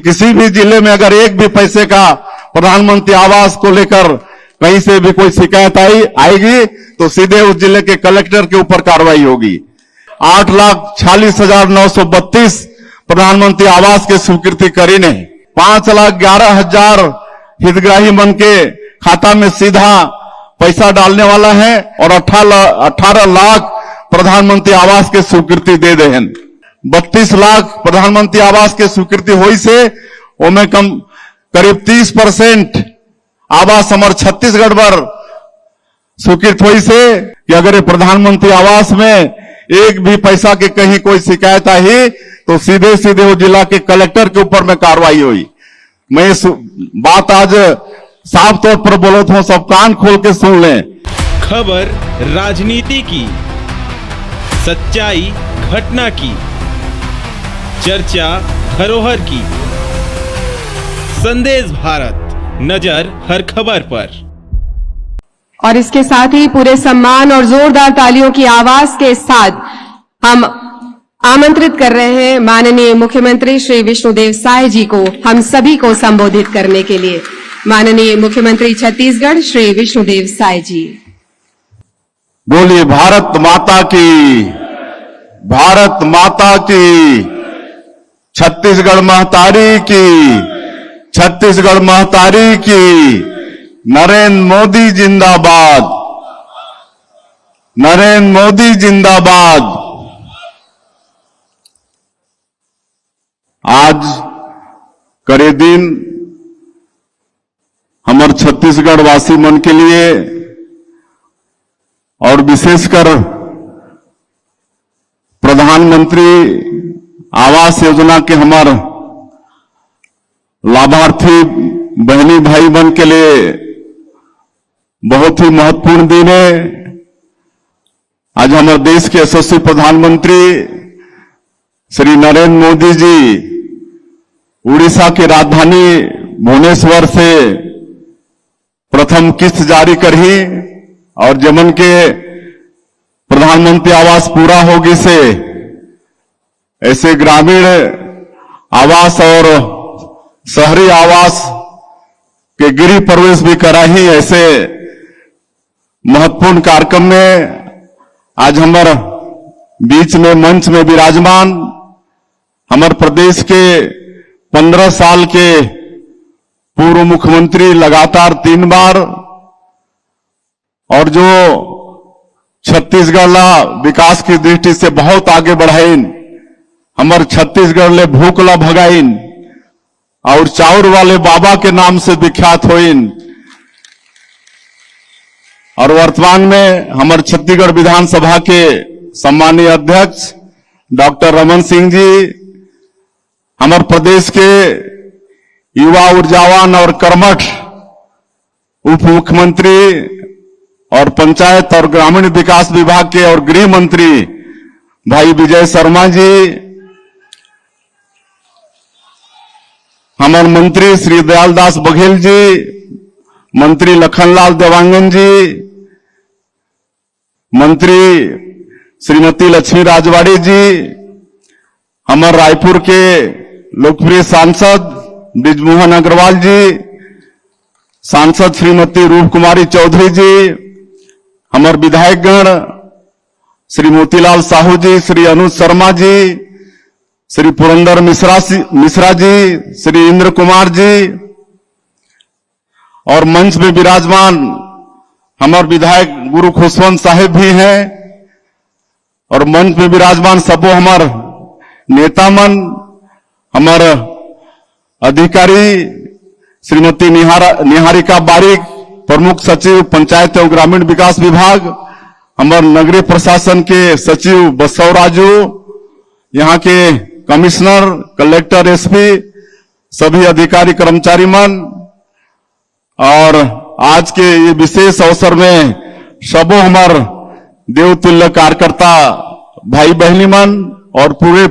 किसी भी जिले में अगर एक भी पैसे का प्रधानमंत्री आवास को लेकर कहीं से भी कोई शिकायत आएगी तो सीधे उस जिले के कलेक्टर के ऊपर कार्रवाई होगी। 8,46,932 प्रधानमंत्री आवास की स्वीकृति करी ने 5,11,000 हितग्राही बन के खाता में सीधा पैसा डालने वाला है और 18 लाख प्रधानमंत्री आवास के स्वीकृति दे दे हैं। 32 लाख प्रधानमंत्री आवास के स्वीकृति हुई से ओमे कम करीब 30% आवास हमारे छत्तीसगढ़ पर स्वीकृत हुई से कि अगर ये प्रधानमंत्री आवास में एक भी पैसा के कहीं कोई शिकायत आई तो सीधे सीधे वो जिला के कलेक्टर के ऊपर में कार्रवाई हुई। मैं इस बात आज साफ तौर पर बोलता हूं, सब कान खोल के सुन लें। खबर राजनीति की, सच्चाई घटना की, चर्चा धरोहर की। संदेश भारत, नजर हर खबर पर। और इसके साथ ही पूरे सम्मान और जोरदार तालियों की आवाज के साथ हम आमंत्रित कर रहे हैं माननीय मुख्यमंत्री श्री विष्णुदेव साय जी को हम सभी को संबोधित करने के लिए। माननीय मुख्यमंत्री छत्तीसगढ़ श्री विष्णुदेव साय जी। बोलिए भारत माता की, भारत माता की, छत्तीसगढ़ महतारी की, छत्तीसगढ़ महतारी की। नरेंद्र मोदी जिंदाबाद, नरेंद्र मोदी जिंदाबाद। आज करे दिन हमारे छत्तीसगढ़ वासी मन के लिए और विशेषकर प्रधानमंत्री आवास योजना के हमारे लाभार्थी बहनी भाई बन के लिए बहुत ही महत्वपूर्ण दिन है। आज हमारे देश के यशस्वी प्रधानमंत्री श्री नरेंद्र मोदी जी उड़ीसा की राजधानी भुवनेश्वर से प्रथम किस्त जारी करी और जमन के प्रधानमंत्री आवास पूरा होगी से ऐसे ग्रामीण आवास और शहरी आवास के गृह प्रवेश भी करा ही। ऐसे महत्वपूर्ण कार्यक्रम में आज हमारे बीच में मंच में विराजमान हमारे प्रदेश के 15 साल के पूर्व मुख्यमंत्री लगातार 3 बार और जो छत्तीसगढ़ विकास की दृष्टि से बहुत आगे बढ़ाइन, हमारे छत्तीसगढ़ ले भूख ला भगाइन और चाउर वाले बाबा के नाम से विख्यात होइन। और वर्तमान में हमारे छत्तीसगढ़ विधानसभा के सम्मानीय अध्यक्ष डॉक्टर रमन सिंह जी, हमारे प्रदेश के युवा ऊर्जावान और कर्मठ उप मुख्यमंत्री और पंचायत और ग्रामीण विकास विभाग के और गृह मंत्री भाई विजय शर्मा जी, हमारे मंत्री श्री दयालदास बघेल जी, मंत्री लखनलाल देवांगन जी, मंत्री श्रीमती लक्ष्मी राजवाड़ी जी, हमारे रायपुर के लोकप्रिय सांसद ब्रिजमोहन अग्रवाल जी, सांसद श्रीमती रूप कुमारी चौधरी जी, हमारे विधायकगण श्री मोतीलाल साहू जी, श्री अनुज शर्मा जी, श्री पुरंदर मिश्रा जी, श्री इंद्र कुमार जी और मंच में विराजमान हमारे विधायक गुरु खुशवंत साहेब भी हैं और मंच में विराजमान सबो हमारे नेता मन, हमारे अधिकारी श्रीमती निहारिका बारिक, प्रमुख सचिव पंचायत एवं ग्रामीण विकास विभाग, हमारे नगरीय प्रशासन के सचिव बसव राजू, यहाँ के कमिश्नर, कलेक्टर, एसपी, सभी अधिकारी कर्मचारी मन और आज के ये विशेष अवसर में सबो हमारे देवतुल्य कार्यकर्ता भाई बहनी मन और पूरे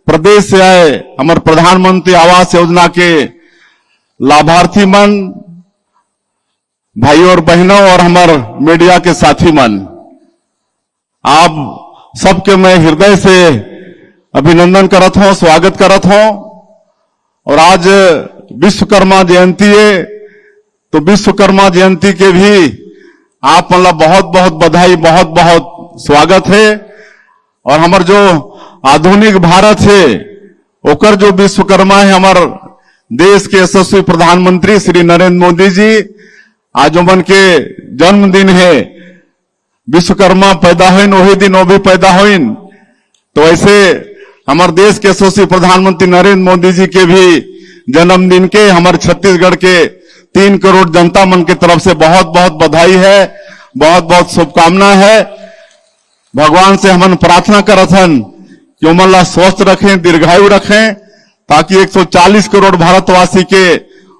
प्रदेश से आए हमारे प्रधानमंत्री आवास योजना के लाभार्थी मन, भाई और बहनों और हमारे मीडिया के साथी मन, आप सबके मैं हृदय से अभिनंदन करत हूं, स्वागत करत हूं और आज विश्वकर्मा जयंती है, तो विश्वकर्मा जयंती के भी आप मतलब बहुत बहुत बधाई, बहुत बहुत स्वागत है। और हमार जो आधुनिक भारत है ओकर जो विश्वकर्मा है हमार देश के यशस्वी प्रधानमंत्री श्री नरेंद्र मोदी जी, आज उमन के जन्मदिन है। विश्वकर्मा पैदा हुईन वही दिन वो भी पैदा हुईन, तो ऐसे हमारे देश के यशस्वी प्रधानमंत्री नरेंद्र मोदी जी के भी जन्मदिन के हमारे छत्तीसगढ़ के 3 करोड़ जनता मन की तरफ से बहुत बहुत बधाई है, बहुत बहुत शुभकामना है। भगवान से हम प्रार्थना करत हन कि उमन ला स्वस्थ रखें, दीर्घायु रखें, ताकि 140 करोड़ भारतवासी के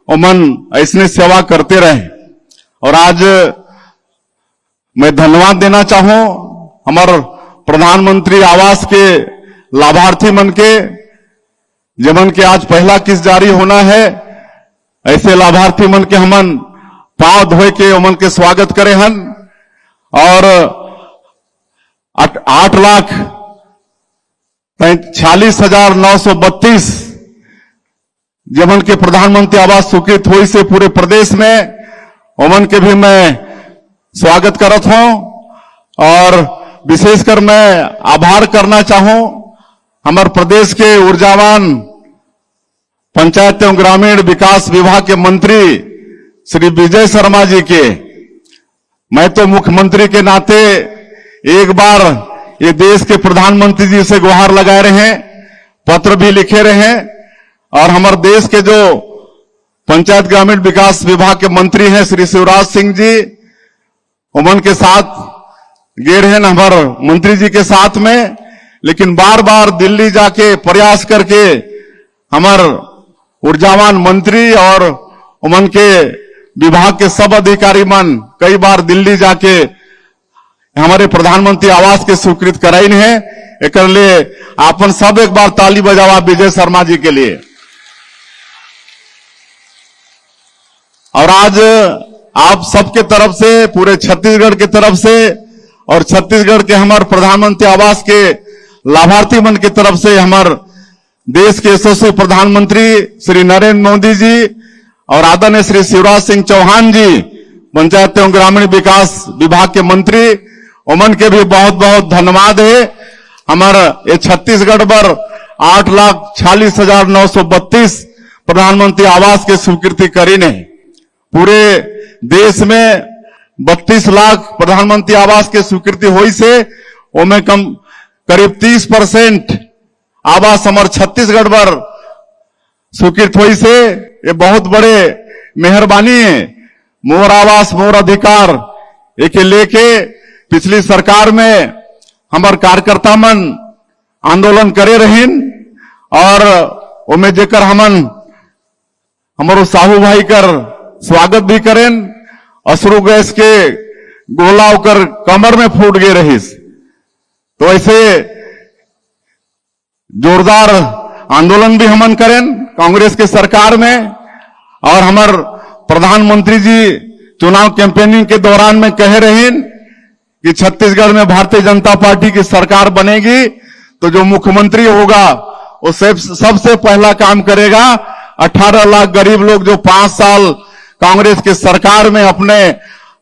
उमन ऐसने सेवा करते रहें। और आज मैं धन्यवाद देना चाहूं हमारे प्रधानमंत्री आवास के लाभार्थी मन के, जमन के आज पहला किस्त जारी होना है। ऐसे लाभार्थी मन के हमन पांव धोए के उमन के स्वागत करे हन। और 8,46,932 जमन के प्रधानमंत्री आवास स्वीकृत हुई से पूरे प्रदेश में, उमन के भी मैं स्वागत करत हूं। और विशेषकर मैं आभार करना चाहूं हमारे प्रदेश के ऊर्जावान पंचायत एवं ग्रामीण विकास विभाग के मंत्री श्री विजय शर्मा जी के। मैं तो मुख्यमंत्री के नाते एक बार ये देश के प्रधानमंत्री जी से गुहार लगाए रहे, पत्र भी लिखे रहे। और हमारे देश के जो पंचायत ग्रामीण विकास विभाग के मंत्री हैं श्री शिवराज सिंह जी, उमन के साथ गए रहे हमारे मंत्री जी के साथ में, लेकिन बार बार दिल्ली जाके प्रयास करके हमारे ऊर्जावान मंत्री और उमन के विभाग के सब अधिकारी मन कई बार दिल्ली जाके हमारे प्रधानमंत्री आवास के स्वीकृत कराइन है। एक लिए आपन सब एक बार ताली बजावा विजय शर्मा जी के लिए। और आज आप सबके तरफ से, पूरे छत्तीसगढ़ की तरफ से और छत्तीसगढ़ के हमारे प्रधानमंत्री आवास के लाभार्थी मन की तरफ से हमारे देश के यशस्वी प्रधानमंत्री श्री नरेंद्र मोदी जी और आदरणीय श्री शिवराज सिंह चौहान जी, पंचायत एवं ग्रामीण विकास विभाग के मंत्री, उमन के भी बहुत बहुत धन्यवाद है। हमारा ये छत्तीसगढ़ पर 8,46,932 प्रधानमंत्री आवास के स्वीकृति करी ने। पूरे देश में 32 लाख प्रधानमंत्री आवास के स्वीकृति हुई से उनमें करीब 30% आवास हमारे छत्तीसगढ़ पर स्वीकृत हुई से ये बहुत बड़े मेहरबानी है। मोर आवास मोर अधिकार एक लेके पिछली सरकार में हमार कार्यकर्ता मन आंदोलन करे रहीन, और उनमें जेकर हमन हमारो साहू भाई कर स्वागत भी करें। अश्रु गैस के गोला होकर कमर में फूट गए रहीस, तो ऐसे जोरदार आंदोलन भी हमन करें कांग्रेस के सरकार में। और हमार प्रधानमंत्री जी चुनाव कैंपेनिंग के दौरान में कह रहे कि छत्तीसगढ़ में भारतीय जनता पार्टी की सरकार बनेगी तो जो मुख्यमंत्री होगा वो सबसे पहला काम करेगा 18 लाख गरीब लोग जो 5 साल कांग्रेस के सरकार में अपने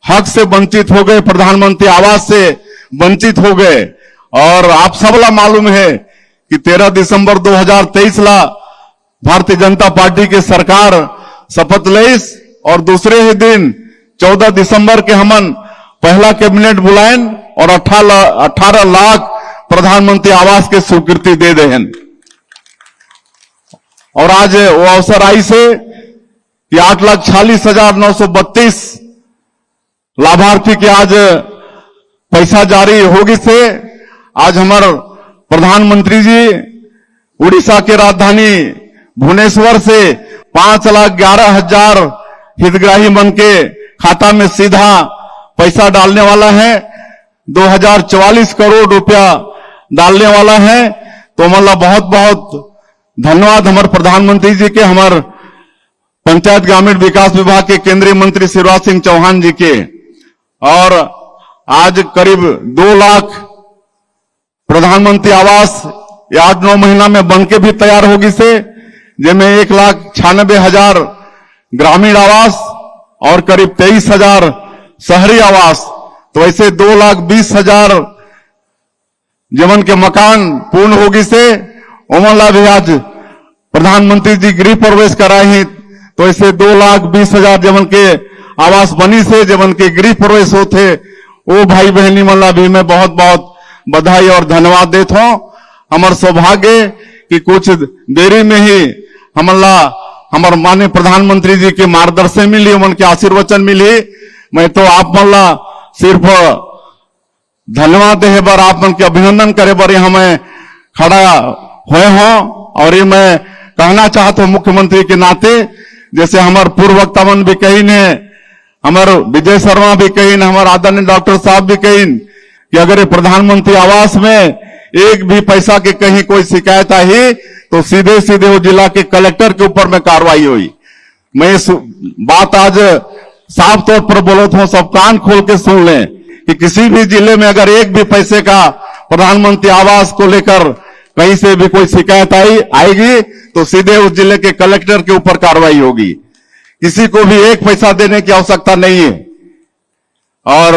हक से वंचित हो गए, प्रधानमंत्री आवास से वंचित हो गए। और आप सबला मालूम है कि 13 दिसंबर 2023 ला भारतीय जनता पार्टी की सरकार शपथ लेस, और दूसरे ही दिन 14 दिसंबर के हमन पहला कैबिनेट बुलाएं और 18 लाख प्रधानमंत्री आवास के स्वीकृति दे दें। और आज वो अवसर आई से कि 8,46,932 लाभार्थी के आज पैसा जारी होगी से आज हमारे प्रधानमंत्री जी उड़ीसा के राजधानी भुवनेश्वर से 5,11,000 हितग्राही मन के खाता में सीधा पैसा डालने वाला है। 2,044 करोड़ रुपया डालने वाला है। तो मतलब बहुत बहुत धन्यवाद हमारे प्रधानमंत्री जी के, हमारे पंचायत ग्रामीण विकास विभाग के केंद्रीय मंत्री शिवराज सिंह चौहान जी के। और आज करीब 2 लाख प्रधानमंत्री आवास 8-9 महीना में बनके भी तैयार होगी से जिनमें 1,96,000 ग्रामीण आवास और करीब 23,000 शहरी आवास। तो ऐसे 2,20,000 जीवन के मकान पूर्ण होगी से ओमनला भी आज प्रधानमंत्री जी गृह प्रवेश कराई। तो ऐसे 2,20,000 जीवन के आवास बनी से जीवन के गृह प्रवेश होते वो भाई बहनी मल्ला भी मैं बहुत बहुत बधाई और धन्यवाद देता हूं। हमार सौभाग्य कि कुछ देरी में ही हमला हमार माननीय प्रधानमंत्री जी के मार्गदर्शन मिली, उनके आशीर्वचन मिली। मैं तो आप मल्ला सिर्फ धन्यवाद दे बार आप मन के अभिनंदन करे बार यहाँ मैं खड़ा हुए हों। और ये मैं कहना चाहता हूं मुख्यमंत्री के नाते, जैसे हमारे पूर्व वक्ता मन भी कही ने, हमारे विजय शर्मा भी कही ने, हमारे आदरणीय डॉक्टर साहब भी कही कि अगर ये प्रधानमंत्री आवास में एक भी पैसा के कहीं कोई शिकायत आई तो सीधे सीधे वो जिला के कलेक्टर के ऊपर में कार्रवाई हुई। मैं इस बात आज साफ तौर पर बोलता हूं, सब कान खोल के सुन लें कि किसी भी जिले में अगर एक भी पैसे का प्रधानमंत्री आवास को लेकर कहीं से भी कोई शिकायत आएगी तो सीधे उस जिले के कलेक्टर के ऊपर कार्रवाई होगी। किसी को भी एक पैसा देने की आवश्यकता नहीं है। और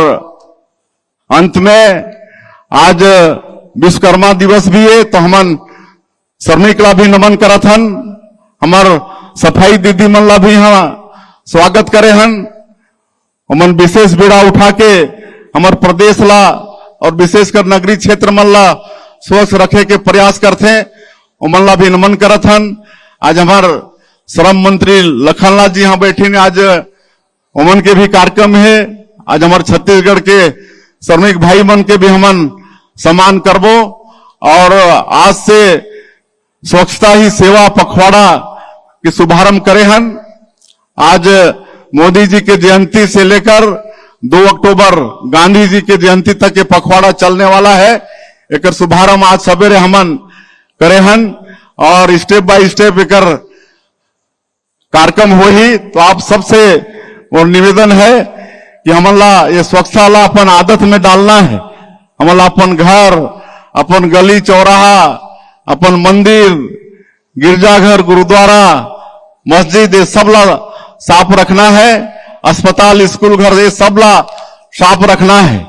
अंत में आज विश्वकर्मा दिवस भी है तो हमन श्रमिक ला भी नमन करत हन, हमार सफाई दीदी मन ला भी यहाँ स्वागत करे हन। हमन विशेष बीड़ा उठा के हमार प्रदेश ला और विशेषकर नगरीय क्षेत्र मन ला स्वच्छ रखे के प्रयास करते उमन ला भी नमन करत हन। आज हमार श्रम मंत्री लखनलाल जी यहाँ बैठे ने, आज उमन के भी कार्यक्रम है। आज हमारे छत्तीसगढ़ के श्रमिक भाई मन के भी हमन सम्मान करबो। और आज से स्वच्छता ही सेवा पखवाड़ा के शुभारंभ करे हन। आज मोदी जी के जयंती से लेकर 2 अक्टूबर गांधी जी के जयंती तक के पखवाड़ा चलने वाला है। एक शुभारंभ आज सवेरे हमन करे हन और स्टेप बाय स्टेप एक कार्यक्रम हो ही। तो आप सबसे और निवेदन है कि हमला ये स्वच्छता ला अपन आदत में डालना है। हमला अपन घर, अपन गली चौराहा, अपन मंदिर, गिरजाघर, गुरुद्वारा, मस्जिद ये सब ला साफ रखना है। अस्पताल, स्कूल, घर ये सब ला साफ रखना है।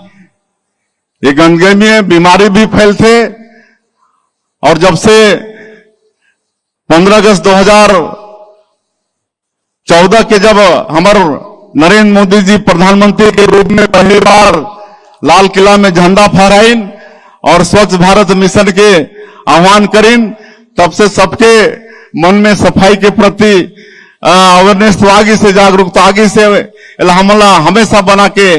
ये गंदगी में बीमारी भी फैलते। और जब से 15 अगस्त 2014 के जब हमारे नरेंद्र मोदी जी प्रधानमंत्री के रूप में पहली बार लाल किला में झंडा फहराइन और स्वच्छ भारत मिशन के आह्वान करीन, तब से सबके मन में सफाई के प्रति अवेयरनेस तो आगे से, जागरूकता आगे से हमला हमेशा बना के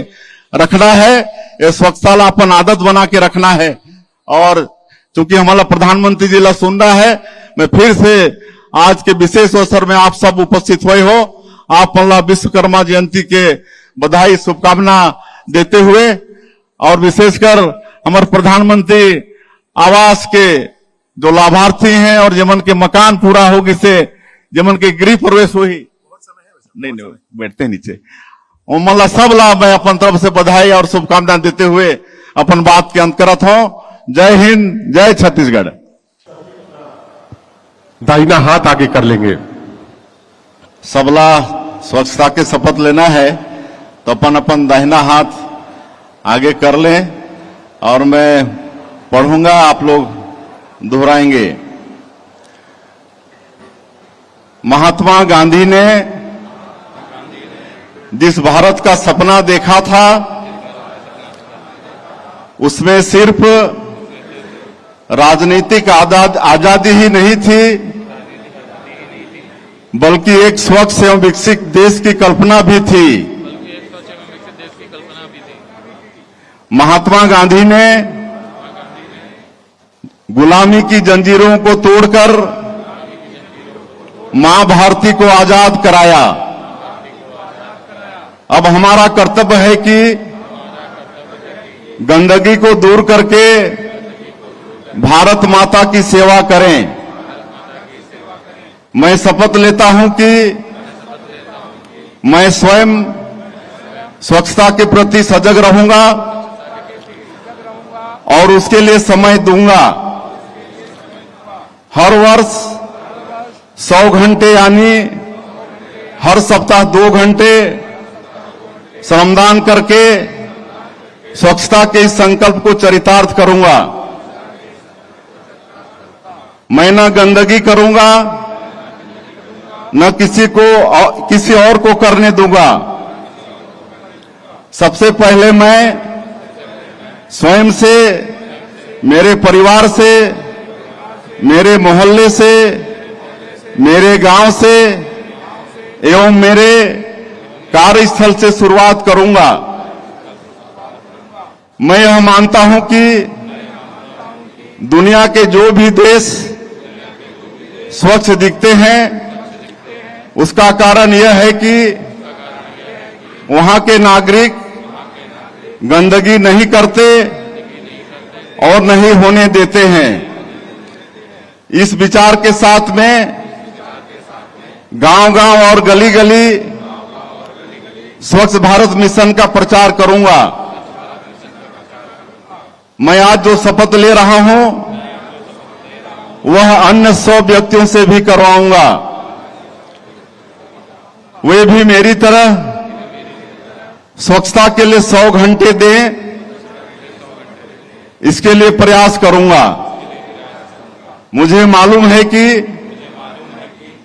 रखना है। ये स्वच्छता ला अपन आदत बना के रखना है। और चूंकि हमारा प्रधानमंत्री जी ला सुनना है, मैं फिर से आज के विशेष अवसर में आप सब उपस्थित हुए हो। आप मल्ला विश्वकर्मा जयंती के बधाई शुभकामना देते हुए और विशेषकर हमारे प्रधानमंत्री आवास के जो लाभार्थी हैं और जमन के मकान पूरा होगी से जमन के गृह प्रवेश हुई, नहीं बैठते नीचे, मल्ला सब ला मैं अपन तरफ से बधाई और शुभकामना देते हुए अपन बात के अंत करत हूं। जय हिंद, जय छत्तीसगढ़। दाहिना हाथ आगे कर लेंगे। सबला स्वच्छता के शपथ लेना है तो अपन अपन दाहिना हाथ आगे कर लें और मैं पढ़ूंगा, आप लोग दोहराएंगे। महात्मा गांधी ने जिस भारत का सपना देखा था उसमें सिर्फ राजनीतिक आजादी ही नहीं थी बल्कि एक स्वच्छ एवं विकसित देश की कल्पना भी थी। महात्मा गांधी ने गुलामी की जंजीरों को तोड़कर मां भारती को आजाद कराया। अब हमारा कर्तव्य है कि गंदगी को दूर करके भारत माता की सेवा करें। मैं शपथ लेता हूं कि मैं स्वयं स्वच्छता के प्रति सजग रहूंगा और उसके लिए समय दूंगा। हर वर्ष 100 घंटे यानी हर सप्ताह 2 घंटे श्रमदान करके स्वच्छता के इस संकल्प को चरितार्थ करूंगा। मैं न गंदगी करूंगा, न किसी और को करने दूंगा। सबसे पहले मैं स्वयं से, मेरे परिवार से, मेरे मोहल्ले से, मेरे गांव से एवं मेरे कार्यस्थल से शुरुआत करूंगा। मैं यह मानता हूं कि दुनिया के जो भी देश स्वच्छ दिखते हैं, उसका कारण यह है कि वहां के नागरिक गंदगी नहीं करते और नहीं होने देते हैं। इस विचार के साथ में गांव-गांव और गली-गली स्वच्छ भारत मिशन का प्रचार करूंगा। मैं आज जो शपथ ले रहा हूं, वह अन्य 100 व्यक्तियों से भी करवाऊंगा। वे भी मेरी तरह स्वच्छता के लिए 100 घंटे दें, इसके लिए प्रयास करूंगा। मुझे मालूम है कि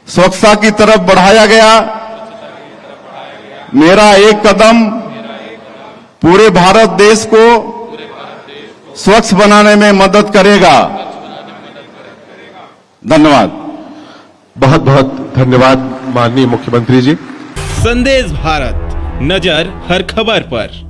स्वच्छता की तरफ बढ़ाया गया मेरा एक कदम पूरे भारत देश को स्वच्छ बनाने में मदद करेगा। धन्यवाद। बहुत बहुत धन्यवाद माननीय मुख्यमंत्री जी। संदेश भारत, नजर हर खबर पर।